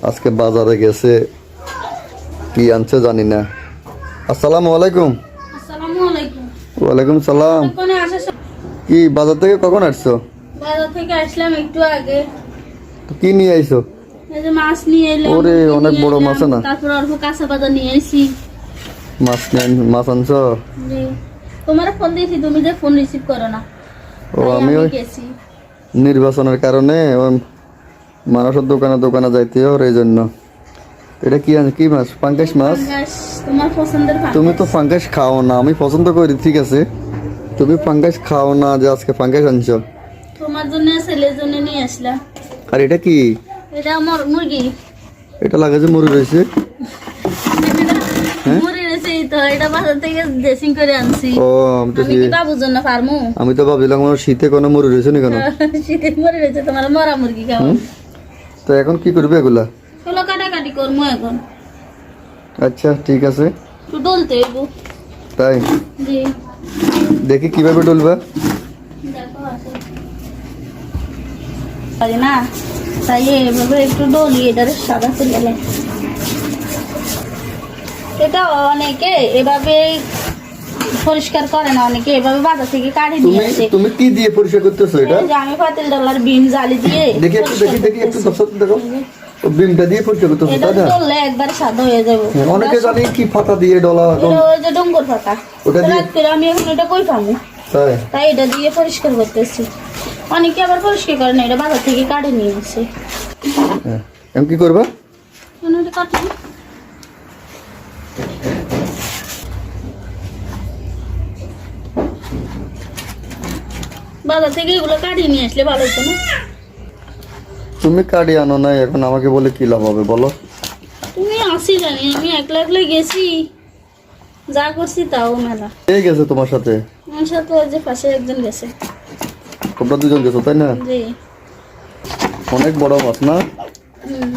আজকে বাজারে গেছে, কি আনছে জানি না। আসসালামু আলাইকুম। আসসালামু আলাইকুম। ওয়ালাইকুম সালাম। কোনে আসা? কি বাজার থেকে কখন আসছো? বাজার থেকে আসলাম একটু আগে। তো কি নিয়ে আইছো? এই যে মাছ নিয়ে এলাম। ওরে অনেক বড় মাছ না? তারপর অল্প কাঁচা বাজার নিয়ে আইছি। মাছ আনছো? জি। তোমার ফোন দিয়েছি, তুমি যে ফোন রিসিভ করো না। ও আমি ওই গেছি নির্বাচনের কারণে মানুষের দোকানে দোকানে যাইতে হয় এই জন্য। এটা কি মাছ? পাঙ্গাস মাছ? তোমার পছন্দের পাঙ্গাস। তুমি তো পাঙ্গাস খাও না, আমি পছন্দ করি, ঠিক আছে। তুমি পাঙ্গাস খাও না, যে আজকে পাঙ্গাস আনছো। তোমার জন্য ছেলের জন্য নিয়ে আসলাম। আর এটা কি? এটা আমার মুরগি। এটা লাগে যে মুরগি রয়েছে। মুরগি রয়েছে তো, এটা বাজার থেকে ড্রেসিং করে আনছি। ও আমি কি বাবুর জন্য ফার্মু? আমি তো ভাবছিলাম শীতে কোনো মুরগি রয়েছে না কেন। শীতের মুরগি রয়েছে, তোমার মরা মুরগি খাও। তো এখন কি করবে এগুলা? এগুলো কাটাকাটি করবো এখন। আচ্ছা ঠিক আছে। একটু ডলতে হইব। তাই? জি। দেখি কিভাবে ডলবা। দেখো আছে পারি না, তাই এভাবে একটু ডলি, এটার সাদা চলে গেলে। এটা অনেকে এভাবে পরিষ্কার করে না, অনেকে এভাবে বাজার থেকে কাটে নিয়ে আসে। তুমি কি দিয়ে পরিষ্কার করতেছো এটা? এই যে আমি পাতিল ডালার বিম জালি দিয়ে দেখি একটু দর্শক দেখো। ও বিমটা দিয়ে পরিষ্কার করতেছো এটা তাই না? ডললে একবার সাদা হয়ে যাবে। অনেকে জানি কি পাতা দিয়ে ডলা। এটা ওই যে ডঙ্গর পাতা, ওটা দিয়ে? রাত করে আমি এখন এটা কই পাবো, তাই? তাই এটা দিয়ে পরিষ্কার করতেছি। অনেকে আবার পরিষ্কার করে না, এটা বাজার থেকে কাটে নিয়ে আসে। হ্যাঁ, এখন কি করবা? এটা কাটলাম। বাজার থেকে এগুলো কাটিয়ে নিয়ে আসলে ভালো হতো না? তুমি কাটি আনো না, এখন আমাকে বলে কি লাভ হবে বলো? তুমি আসি জানি, আমি একলা একলা গেছি, যা করছি তাও মেলা। কে গেছে তোমার সাথে? আমার সাথে ওই যে পাশে একজন গেছে। তোমরা দুজন গেছো তাই না? জি। অনেক বড় মাছ না? হুম।